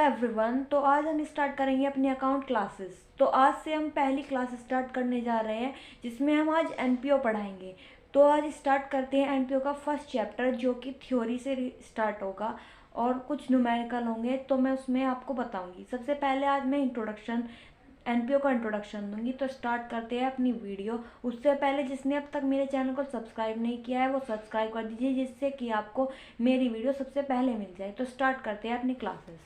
Everyone, तो आज हम स्टार्ट करेंगे अपनी अकाउंट क्लासेस। तो आज से हम पहली क्लास स्टार्ट करने जा रहे हैं जिसमें हम आज एनपीओ पढ़ाएंगे। तो आज स्टार्ट करते हैं एनपीओ का फर्स्ट चैप्टर जो कि थ्योरी से स्टार्ट होगा और कुछ न्यूमेरिकल होंगे, तो मैं उसमें आपको बताऊंगी। सबसे पहले आज मैं एनपीओ का इंट्रोडक्शन दूंगी। तो स्टार्ट करते हैं अपनी वीडियो। उससे पहले जिसने अब तक मेरे चैनल को सब्सक्राइब नहीं किया है वो सब्सक्राइब कर दीजिए, जिससे कि आपको मेरी वीडियो सबसे पहले मिल जाए। तो स्टार्ट करते हैं अपनी क्लासेस।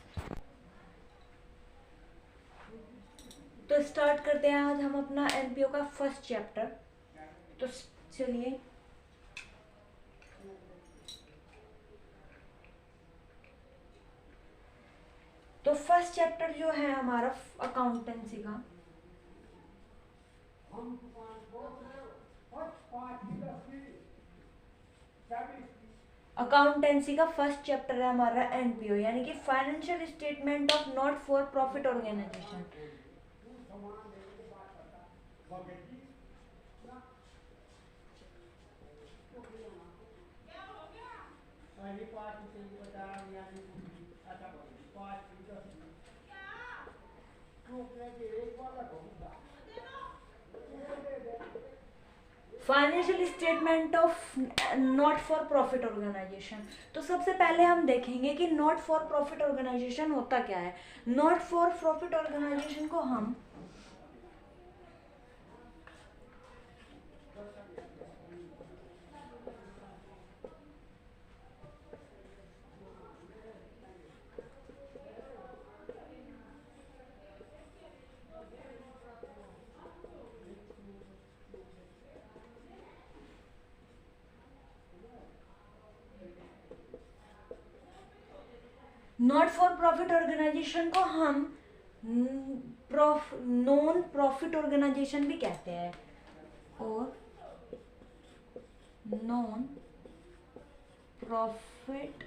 तो स्टार्ट करते हैं आज हम अपना एनपीओ का फर्स्ट चैप्टर। तो चलिए, तो फर्स्ट चैप्टर जो है हमारा अकाउंटेंसी का, अकाउंटेंसी का फर्स्ट चैप्टर है हमारा एनपीओ, यानी कि financial statement of not for profit organisation. Financial statement of not for profit organisation. तो सबसे पहले हम देखेंगे कि नॉट फॉर प्रॉफिट ऑर्गेनाइजेशन होता क्या है। नॉट फॉर प्रॉफिट ऑर्गेनाइजेशन को हम नॉट फॉर प्रॉफिट ऑर्गेनाइजेशन को हम नॉन प्रॉफिट ऑर्गेनाइजेशन भी कहते हैं, और नॉन प्रॉफिट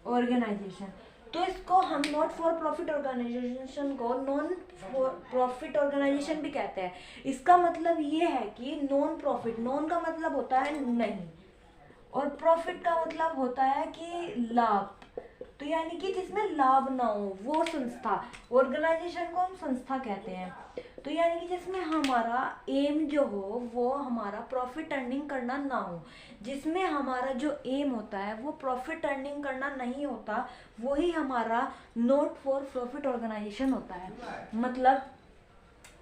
ऑर्गेनाइजेशन। तो इसको हम नॉट फॉर प्रॉफिट ऑर्गेनाइजेशन को नॉन प्रॉफिट ऑर्गेनाइजेशन भी कहते हैं। इसका मतलब ये है कि नॉन प्रॉफिट, नॉन का मतलब होता है नहीं, और प्रॉफिट का मतलब होता है कि लाभ। तो यानी कि जिसमें लाभ ना हो वो संस्था, ऑर्गेनाइजेशन को हम संस्था कहते हैं। तो यानी कि जिसमें हमारा एम जो हो वो हमारा प्रॉफिट अर्निंग करना ना हो, जिसमें हमारा जो एम होता है वो प्रॉफिट अर्निंग करना नहीं होता, वही हमारा नॉट फॉर प्रॉफिट ऑर्गेनाइजेशन होता है। मतलब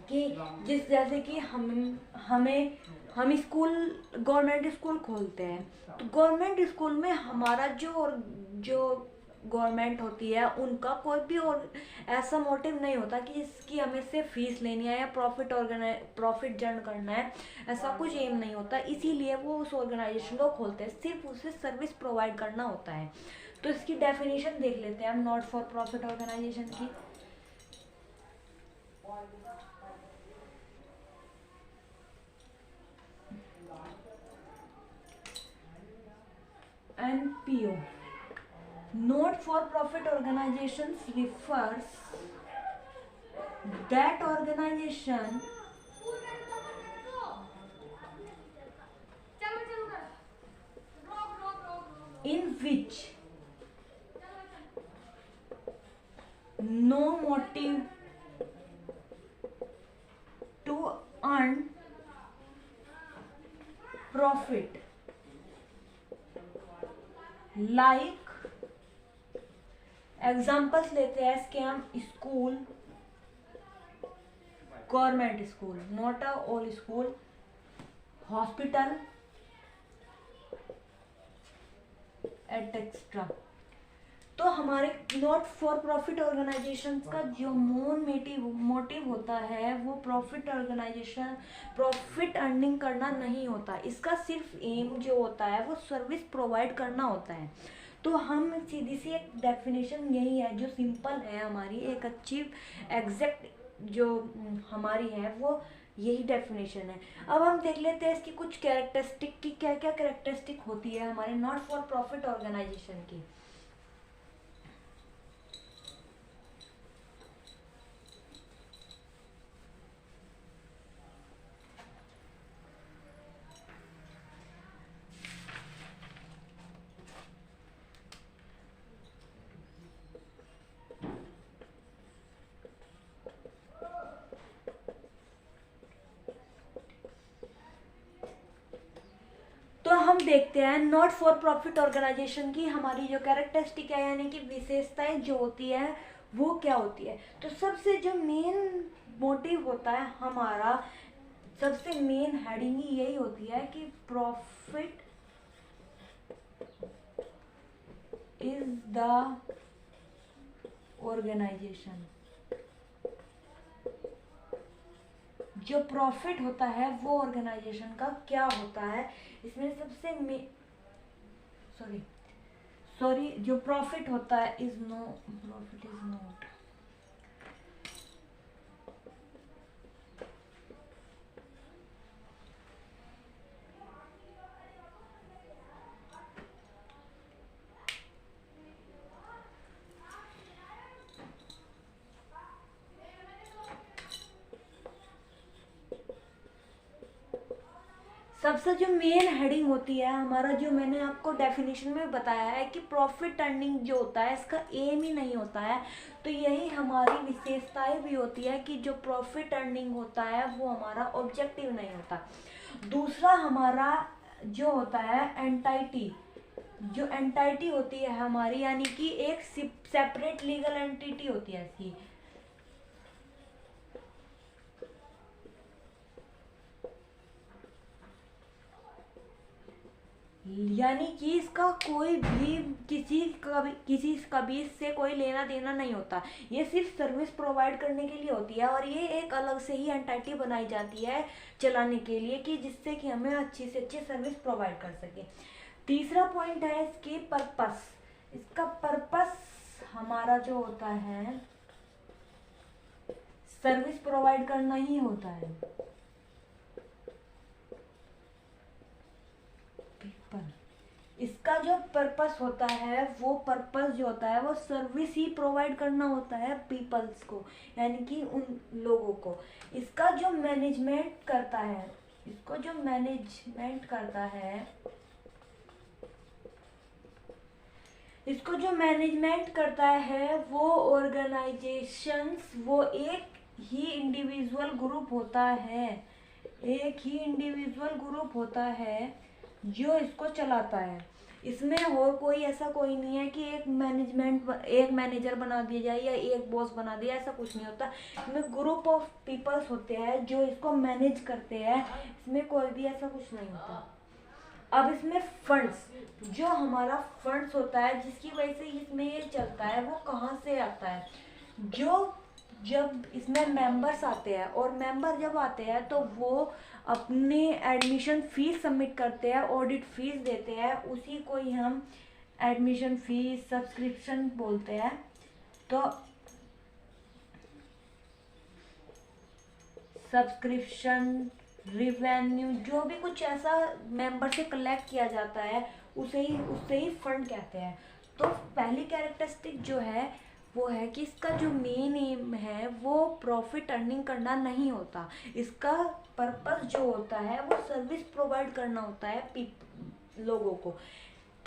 कि जैसे कि हम स्कूल, गवर्नमेंट स्कूल खोलते हैं, तो गवर्नमेंट स्कूल में हमारा जो गवर्नमेंट होती है उनका कोई भी और ऐसा मोटिव नहीं होता कि इसकी हमें से फीस लेनी है या प्रॉफिट जनरेट करना है। ऐसा कुछ एम नहीं होता, इसीलिए वो उस ऑर्गेनाइजेशन को खोलते हैं, सिर्फ उसे सर्विस प्रोवाइड करना होता है। तो इसकी डेफिनेशन देख लेते हैं हम नॉट फॉर प्रॉफिट ऑर्गेनाइजेशन की। NPO, not for profit organizations, refers that organization in which no motive to earn profit, like examples लेते हैं इसके हम, school, government school, not all school, hospital etcetera. तो हमारे नॉट फॉर प्रॉफिट ऑर्गेनाइजेशन का जो motive होता है वो प्रॉफिट अर्निंग करना नहीं होता। इसका सिर्फ एम जो होता है वो सर्विस प्रोवाइड करना होता है। तो हम सीधी सी एक डेफिनेशन यही है जो सिंपल है, हमारी एक अच्छी एग्जैक्ट जो हमारी है वो यही डेफिनेशन है। अब हम देख लेते हैं इसकी कुछ कैरेक्टरिस्टिक की, क्या क्या कैरेक्टरिस्टिक होती है हमारे नॉट फॉर प्रॉफिट ऑर्गेनाइजेशन की। देखते हैं नॉट फॉर प्रॉफिट ऑर्गेनाइजेशन की हमारी जो कैरेक्टरिस्टिक है यानी कि विशेषताएं जो होती है वो क्या होती है। तो सबसे जो मेन मोटिव होता है हमारा, सबसे मेन हेडिंग ही यही होती है कि प्रॉफिट इज द ऑर्गेनाइजेशन। जो प्रॉफिट होता है वो ऑर्गेनाइजेशन का क्या होता है, इसमें सबसे सॉरी जो प्रॉफिट होता है प्रॉफिट इज नॉट। सबसे जो मेन हेडिंग होती है हमारा, जो मैंने आपको डेफिनेशन में बताया है कि प्रॉफिट अर्निंग जो होता है इसका एम ही नहीं होता है, तो यही हमारी विशेषताएं भी होती है कि जो प्रॉफिट अर्निंग होता है वो हमारा ऑब्जेक्टिव नहीं होता। दूसरा हमारा जो होता है एंटाइटी, जो एंटाइटी होती है हमारी यानी कि एक सेपरेट लीगल एंटिटी होती है इसकी, यानी कि इसका कोई भी किसी कभी इससे कोई लेना देना नहीं होता, ये सिर्फ सर्विस प्रोवाइड करने के लिए होती है और ये एक अलग से ही एंटिटी बनाई जाती है चलाने के लिए कि जिससे कि हमें अच्छी से अच्छी सर्विस प्रोवाइड कर सके। तीसरा पॉइंट है इसकी पर्पस। इसका पर्पस हमारा जो होता है सर्विस प्रोवाइड करना ही होता है। इसका जो पर्पस होता है वो पर्पस जो होता है वो सर्विस ही प्रोवाइड करना होता है पीपल्स को, यानी कि उन लोगों को। इसका जो मैनेजमेंट करता है, इसको जो मैनेजमेंट करता है, इसको जो मैनेजमेंट करता है वो ऑर्गेनाइजेशंस, वो एक ही इंडिविजुअल ग्रुप होता है, एक ही इंडिविजुअल ग्रुप होता है जो इसको चलाता है। इसमें और कोई ऐसा कोई नहीं है कि एक मैनेजर बना दिया जाए या एक बॉस बना दिया, ऐसा कुछ नहीं होता। इसमें ग्रुप ऑफ पीपल्स होते हैं जो इसको मैनेज करते हैं, इसमें कोई भी ऐसा कुछ नहीं होता। अब इसमें फंड्स, जो हमारा फंड्स होता है जिसकी वजह से इसमें ये चलता है वो कहाँ से आता है, जो जब इसमें मेंबर्स आते हैं और मेंबर जब आते हैं तो वो अपने एडमिशन फीस सबमिट करते हैं, ऑडिट फीस देते हैं, उसी को ही हम एडमिशन फीस सब्सक्रिप्शन बोलते हैं। तो सब्सक्रिप्शन रिवेन्यू जो भी कुछ ऐसा मेंबर से कलेक्ट किया जाता है उससे ही फंड कहते हैं। तो पहली कैरेक्टरिस्टिक जो है वो है कि इसका जो मेन एम है वो प्रॉफिट अर्निंग करना नहीं होता, इसका पर्पस जो होता है वो सर्विस प्रोवाइड करना होता है लोगों को।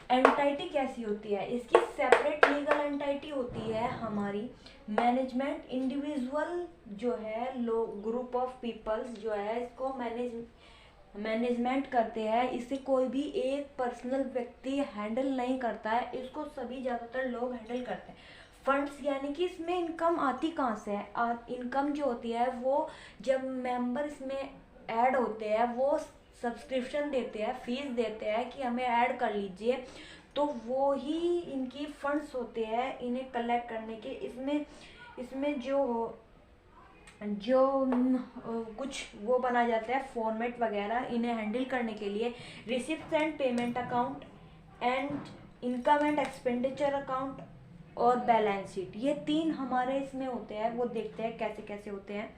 एंटाइटी कैसी होती है, इसकी सेपरेट लीगल एंटाइटी होती है हमारी। मैनेजमेंट इंडिविजुअल जो है लोग ग्रुप ऑफ पीपल्स जो है इसको मैनेजमेंट करते हैं, इसे कोई भी एक पर्सनल व्यक्ति हैंडल नहीं करता है, इसको सभी ज़्यादातर लोग हैंडल करते हैं। फंड्स यानी कि इसमें इनकम आती कहाँ से है, इनकम जो होती है वो जब मेंबर इसमें ऐड होते हैं वो सब्सक्रिप्शन देते हैं, फीस देते हैं कि हमें ऐड कर लीजिए, तो वो ही इनकी फंड्स होते हैं इन्हें कलेक्ट करने के। इसमें जो कुछ वो बना जाता है फॉर्मेट वगैरह इन्हें हैंडल करने के लिए, receipt and payment account and income and expenditure account और बैलेंस शीट, ये 3 हमारे इसमें होते हैं। वो देखते हैं कैसे कैसे होते हैं।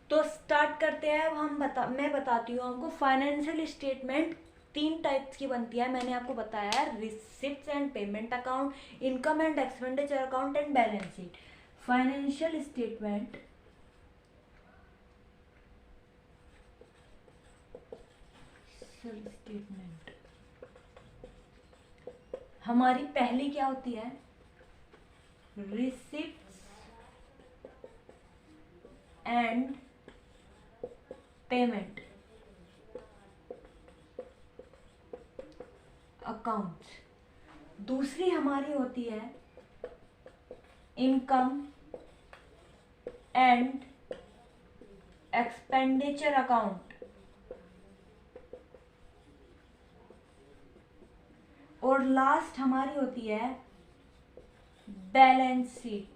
तो स्टार्ट करते हैं। मैं बताती हूँ आपको। फाइनेंशियल स्टेटमेंट 3 टाइप्स की बनती है, मैंने आपको बताया है, receipt and payment account, income and expenditure account and balance sheet. Financial statement हमारी पहली क्या होती है, रिसिप्ट एंड पेमेंट अकाउंट। दूसरी हमारी होती है इनकम एंड एक्सपेंडिचर अकाउंट। और लास्ट हमारी होती है बैलेंस शीट।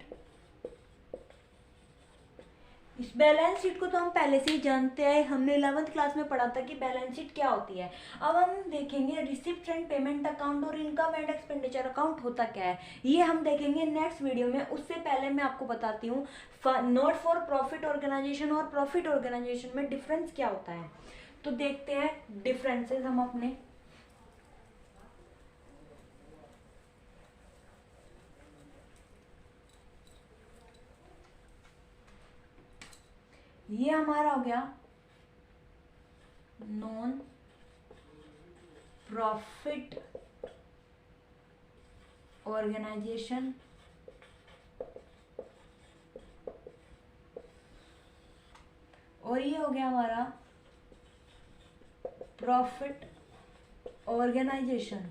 इस बैलेंस शीट को तो हम पहले से ही जानते हैं, हमने 11th क्लास में पढ़ा था कि बैलेंस शीट क्या होती है। अब हम देखेंगे रिसिप्ट एंड पेमेंट अकाउंट और इनकम एंड एक्सपेंडिचर अकाउंट होता क्या है, ये हम देखेंगे नेक्स्ट वीडियो में। उससे पहले मैं आपको बताती हूँ नोट फॉर प्रॉफिट ऑर्गेनाइजेशन और प्रॉफिट ऑर्गेनाइजेशन में डिफरेंस क्या होता है। तो देखते हैं डिफरेंसेस हम अपने। ये हमारा हो गया नॉन प्रॉफिट ऑर्गेनाइजेशन और ये हो गया हमारा प्रॉफिट ऑर्गेनाइजेशन।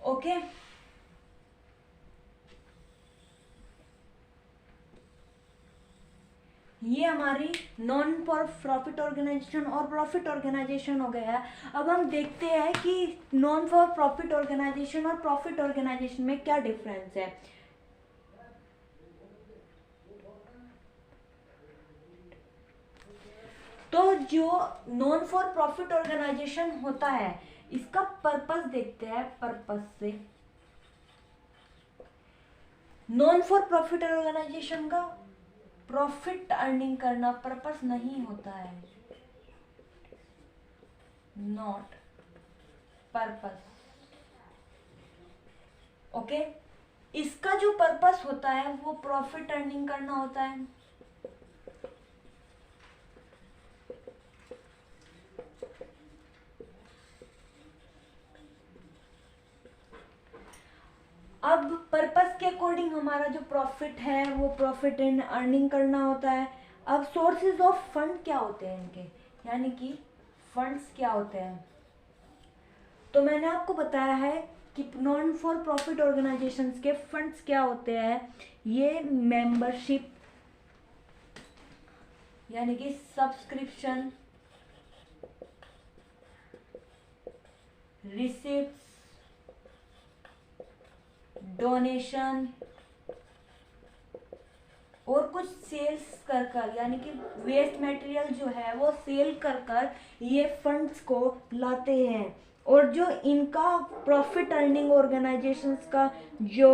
ओके, ये हमारी नॉन प्रॉफिट ऑर्गेनाइजेशन और प्रॉफिट ऑर्गेनाइजेशन हो गया है। अब हम देखते हैं कि नॉन फॉर प्रॉफिट ऑर्गेनाइजेशन और प्रॉफिट ऑर्गेनाइजेशन में क्या डिफरेंस है। तो जो नॉन फॉर प्रॉफिट ऑर्गेनाइजेशन होता है इसका पर्पस देखते हैं। पर्पस से नॉन फॉर प्रॉफिट ऑर्गेनाइजेशन का प्रॉफिट अर्निंग करना पर्पस नहीं होता है, नॉट पर्पस। ओके, इसका जो पर्पस होता है वो प्रॉफिट अर्निंग करना होता है। अब पर्पस के अकॉर्डिंग हमारा जो प्रॉफिट है वो प्रॉफिट इन अर्निंग करना होता है। अब सोर्सेज ऑफ फंड क्या होते हैं इनके, यानी कि फंड्स क्या होते हैं। तो मैंने आपको बताया है कि नॉन फॉर प्रॉफिट ऑर्गेनाइजेशंस के फंड्स क्या होते हैं। ये मेंबरशिप यानी कि सब्सक्रिप्शन, रिसिप्ट्स, डोनेशन और कुछ सेल्स कर यानी कि वेस्ट मटेरियल जो है वो सेल कर ये फंड्स को लाते हैं। और जो इनका प्रॉफिट अर्निंग ऑर्गेनाइजेशंस का जो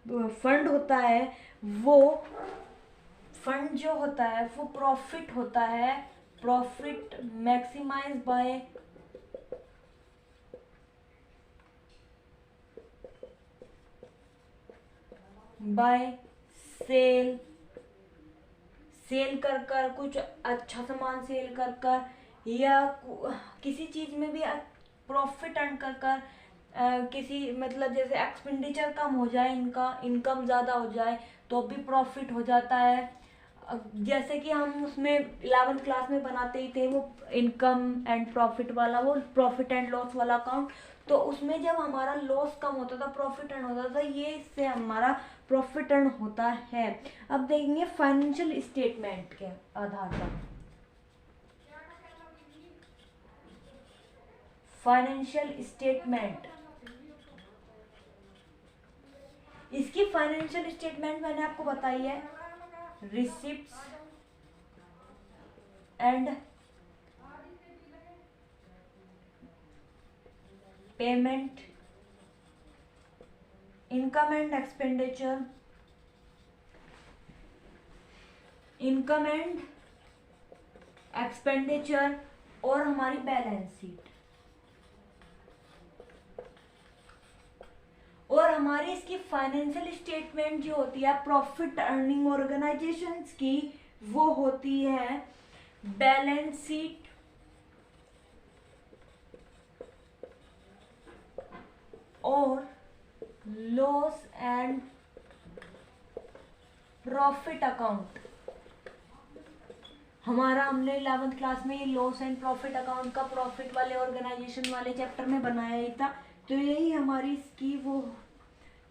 फंड होता है वो फंड जो होता है वो प्रॉफिट होता है, प्रॉफिट मैक्सिमाइज बाय सेल कर कुछ अच्छा सामान सेल कर या किसी चीज में भी प्रॉफिट अर्न कर किसी मतलब जैसे एक्सपेंडिचर कम हो जाए, इनका इनकम ज़्यादा हो जाए तो भी प्रॉफिट हो जाता है। जैसे कि हम उसमें 11th क्लास में बनाते ही थे वो इनकम एंड प्रॉफिट वाला, वो प्रॉफिट एंड लॉस वाला अकाउंट। तो उसमें जब हमारा लॉस कम होता था प्रॉफिट अर्न होता था, ये इससे हमारा प्रॉफिट अर्न होता है। अब देखेंगे फाइनेंशियल स्टेटमेंट के आधार पर। फाइनेंशियल स्टेटमेंट, इसकी फाइनेंशियल स्टेटमेंट मैंने आपको बताई है receipts and payment, income and expenditure, income and expenditure और हमारी बैलेंस शीट। और हमारी इसकी फाइनेंशियल स्टेटमेंट जो होती है प्रॉफिट अर्निंग ऑर्गेनाइजेशंस की, वो होती है बैलेंस शीट और लॉस एंड प्रॉफिट अकाउंट, हमारा हमने 11th क्लास में ये लॉस एंड प्रॉफिट अकाउंट का प्रॉफिट वाले ऑर्गेनाइजेशन वाले चैप्टर में बनाया ही था। तो यही हमारी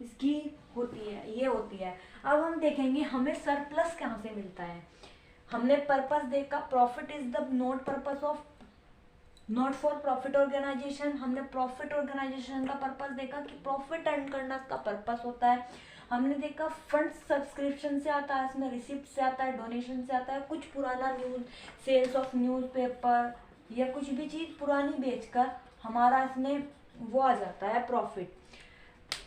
इसकी होती है, ये होती है। अब हम देखेंगे हमें सरप्लस कहाँ से मिलता है। हमने पर्पस देखा, profit is the not purpose of not for profit organisation. हमने प्रॉफिट ऑर्गेनाइजेशन का पर्पस देखा कि प्रॉफिट अर्न करना इसका पर्पस होता है। हमने देखा फंड सब्सक्रिप्शन से आता है, इसमें रिसिप्ट से आता है, डोनेशन से आता है, कुछ पुराना न्यूज, सेल्स ऑफ न्यूज़पेपर या कुछ भी चीज़ पुरानी बेचकर हमारा इसमें वो आ जाता है प्रॉफिट,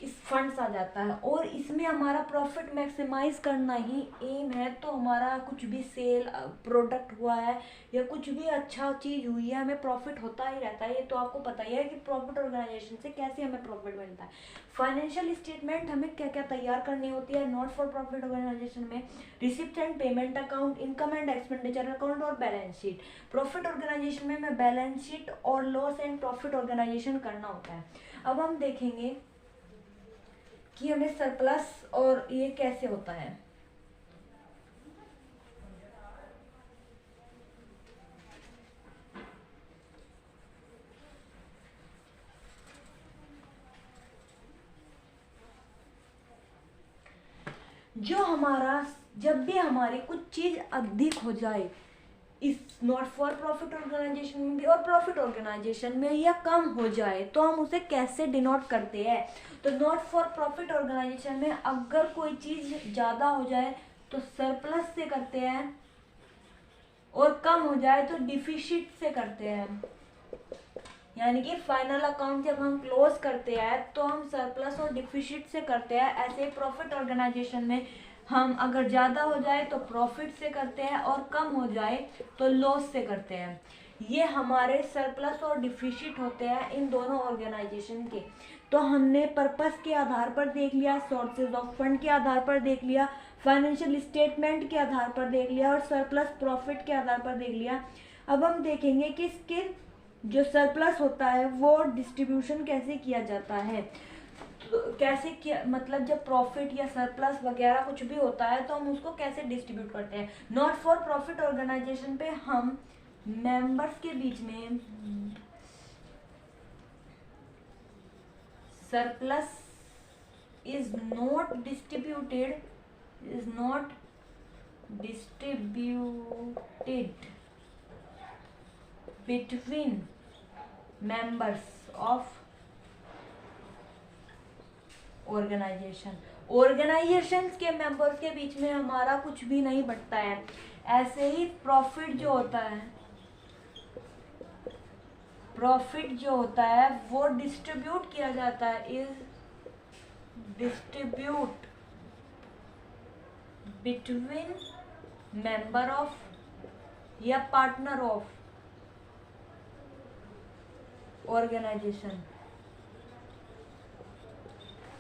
इस फंड्स आ जाता है। और इसमें हमारा प्रॉफिट मैक्सिमाइज करना ही एम है। तो हमारा कुछ भी सेल प्रोडक्ट हुआ है या कुछ भी अच्छा चीज़ हुई है, हमें प्रॉफिट होता ही रहता है। ये तो आपको पता ही है कि प्रॉफिट ऑर्गेनाइजेशन से कैसे हमें प्रॉफिट मिलता है। फाइनेंशियल स्टेटमेंट हमें क्या क्या तैयार करनी होती है नॉट फॉर प्रॉफिट ऑर्गेनाइजेशन में, receipt and payment account, income and expenditure account और बैलेंस शीट। प्रॉफिट ऑर्गेनाइजेशन में हमें बैलेंस शीट और लॉस एंड प्रॉफिट ऑर्गेनाइजेशन करना होता है। अब हम देखेंगे कि हमें सरप्लस और ये कैसे होता है। जब भी हमारी कुछ चीज अधिक हो जाए, इस नॉट फॉर प्रॉफिट ऑर्गेनाइजेशन में भी और प्रॉफिट ऑर्गेनाइजेशन में, या कम हो जाए तो हम उसे कैसे डिनोट करते हैं। तो नॉट फॉर प्रॉफिट ऑर्गेनाइजेशन में अगर कोई चीज ज्यादा हो जाए तो सरप्लस से करते हैं, और कम हो जाए तो डिफिसिट से करते हैं। यानी कि फाइनल अकाउंट जब हम क्लोज करते हैं तो हम सरप्लस और डिफिसिट से करते हैं। ऐसे प्रॉफिट ऑर्गेनाइजेशन में हम अगर ज़्यादा हो जाए तो प्रॉफिट से करते हैं और कम हो जाए तो लॉस से करते हैं। ये हमारे सरप्लस और डिफिसिट होते हैं इन दोनों ऑर्गेनाइजेशन के। तो हमने पर्पस के आधार पर देख लिया, सोर्सेज ऑफ फंड के आधार पर देख लिया, फाइनेंशियल स्टेटमेंट के आधार पर देख लिया और सरप्लस प्रॉफिट के आधार पर देख लिया। अब हम देखेंगे कि इसके जो सरप्लस होता है वो डिस्ट्रीब्यूशन कैसे किया जाता है। तो कैसे किया, मतलब जब प्रॉफिट या सरप्लस वगैरह कुछ भी होता है तो हम उसको कैसे डिस्ट्रीब्यूट करते हैं। नॉट फॉर प्रॉफिट ऑर्गेनाइजेशन पे हम मेंबर्स के बीच में surplus is not distributed between members of organisation के मेंबर्स के बीच में हमारा कुछ भी नहीं बटता है। ऐसे ही प्रॉफिट जो होता है वो डिस्ट्रीब्यूट किया जाता है, is distribute between member of या पार्टनर ऑफ ऑर्गेनाइजेशन।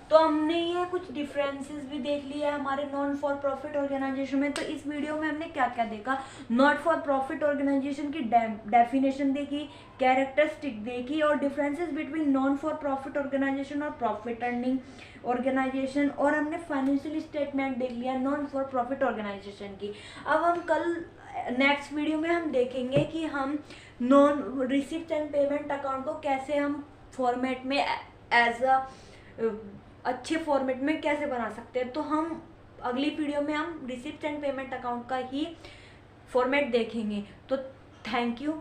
तो हमने ये कुछ डिफरेंसेस भी देख लिया है हमारे नॉन फॉर प्रॉफिट ऑर्गेनाइजेशन में। तो इस वीडियो में हमने क्या क्या देखा, नॉट फॉर प्रॉफिट ऑर्गेनाइजेशन की डेफिनेशन देखी, कैरेक्टरिस्टिक देखी और differences between non for profit organisation और प्रॉफिट अर्निंग ऑर्गेनाइजेशन, और हमने फाइनेंशियल स्टेटमेंट देख लिया नॉन फॉर प्रॉफिट ऑर्गेनाइजेशन की। अब हम कल नेक्स्ट वीडियो में हम देखेंगे कि हम non receipt and payment account को कैसे हम फॉर्मेट में एज अ अच्छे फॉर्मेट में कैसे बना सकते हैं। तो हम अगली वीडियो में हम रिसिप्ट एंड पेमेंट अकाउंट का ही फॉर्मेट देखेंगे। तो थैंक यू।